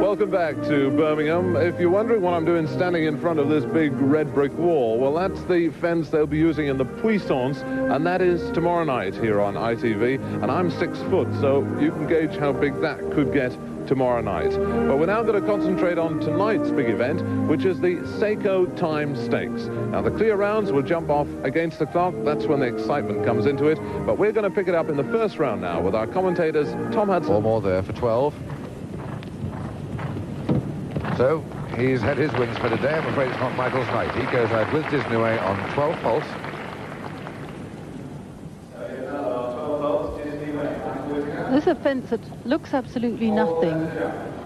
Welcome back to Birmingham. If you're wondering what I'm doing standing in front of this big red brick wall, well, that's the fence they'll be using in the Puissance, and that is tomorrow night here on ITV. And I'm 6 foot, so you can gauge how big that could get tomorrow night. But we're now going to concentrate on tonight's big event, which is the Seiko Time Stakes. Now, the clear rounds will jump off against the clock. That's when the excitement comes into it. But we're going to pick it up in the first round now with our commentators, Tom Hudson. 4 more there for 12. So, he's had his wins for today. I'm afraid it's not Michael's night. He goes out with Disney on 12 faults. This is a fence that looks absolutely nothing.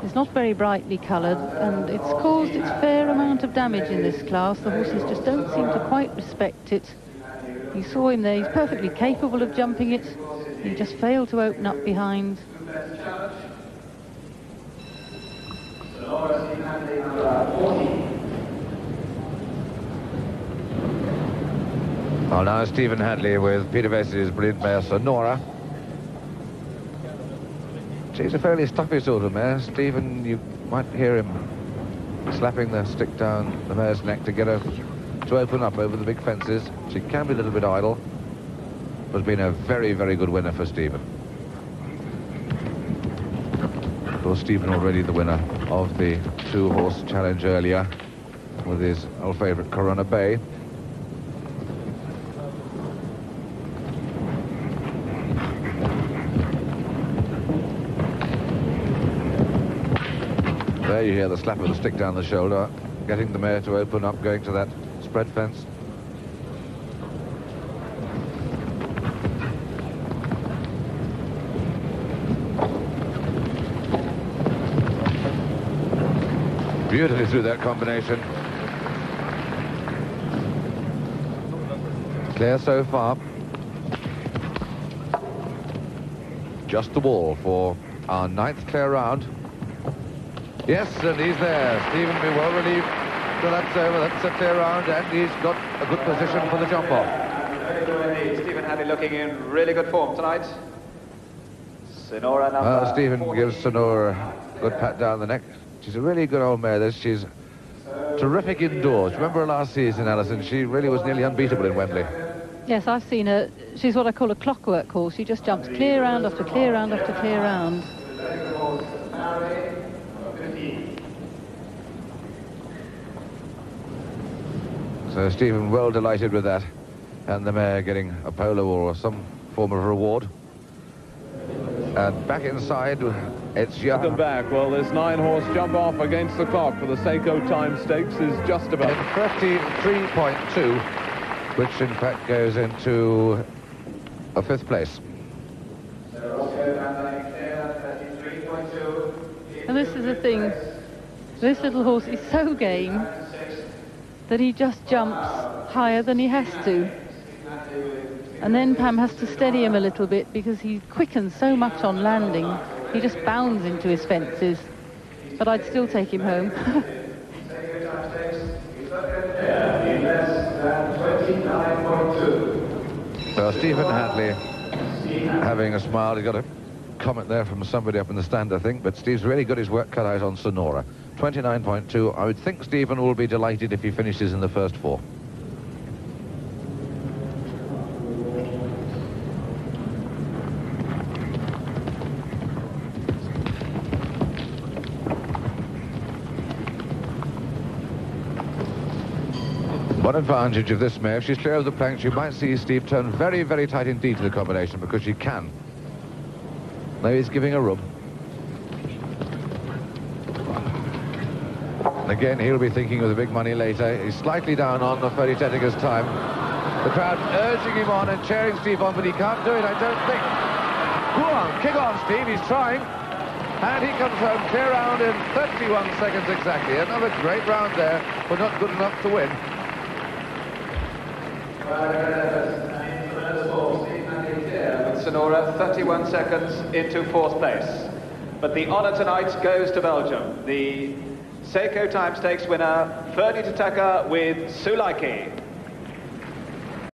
It's not very brightly coloured, and it's caused its fair amount of damage in this class. The horses just don't seem to quite respect it. You saw him there. He's perfectly capable of jumping it. He just failed to open up behind. Well, now Stephen Hadley with Peter Vessey's brilliant mare, Sunorra. She's a fairly stuffy sort of mare. Stephen, you might hear him slapping the stick down the mare's neck to get her to open up over the big fences. She can be a little bit idle, but has been a very, very good winner for Stephen. Of course, Stephen already the winner of the 2-horse challenge earlier with his old favourite Corona Bay. There you hear the slap of the stick down the shoulder, getting the mare to open up, going to that spread fence. Beautifully through that combination. Clear so far. Just the wall for our 9th clear round. Yes, and he's there. Stephen be well relieved. So that's over. That's a clear round, and he's got a good position for the jump off. Stephen Hadley looking in really good form tonight. Sunorra number Stephen 40. gives Sunorra a good pat down the neck. She's a really good old mare. She's terrific indoors. Remember her last season, Alison? She really was nearly unbeatable in Wembley. Yes, I've seen her. She's what I call a clockwork horse. She just jumps clear round after clear round after clear round. So Stephen well delighted with that, and the mare getting a polo or some form of reward. And back inside, it's young. Welcome back. Well, this 9-horse jump off against the clock for the Seiko Time Stakes is just about 33.2, which in fact goes into a 5th place. And this is the thing. This little horse is so game that he just jumps higher than he has to. And then Pam has to steady him a little bit because he quickens so much on landing. He just bounds into his fences. But I'd still take him home. Well, Stephen Hadley having a smile. He got a comment there from somebody up in the stand, I think, but Steve's really got his work cut out on Sunorra. 29.2. I would think Stephen will be delighted if he finishes in the first 4. One advantage of this mare, if she's clear of the planks, you might see Steve turn very, very tight indeed to the combination, because she can. Now he's giving her room. And again, he'll be thinking of the big money later. He's slightly down on the Ferdi Tyteca's time. The crowd urging him on and cheering Steve on, but he can't do it, I don't think. Go on, kick on, Steve, he's trying. And he comes home clear round in 31 seconds exactly. Another great round there, but not good enough to win. Sunorra 31 seconds into 4th place. But the honour tonight goes to Belgium. The Seiko Time Stakes winner, Ferdi Tyteca with Soulaiky.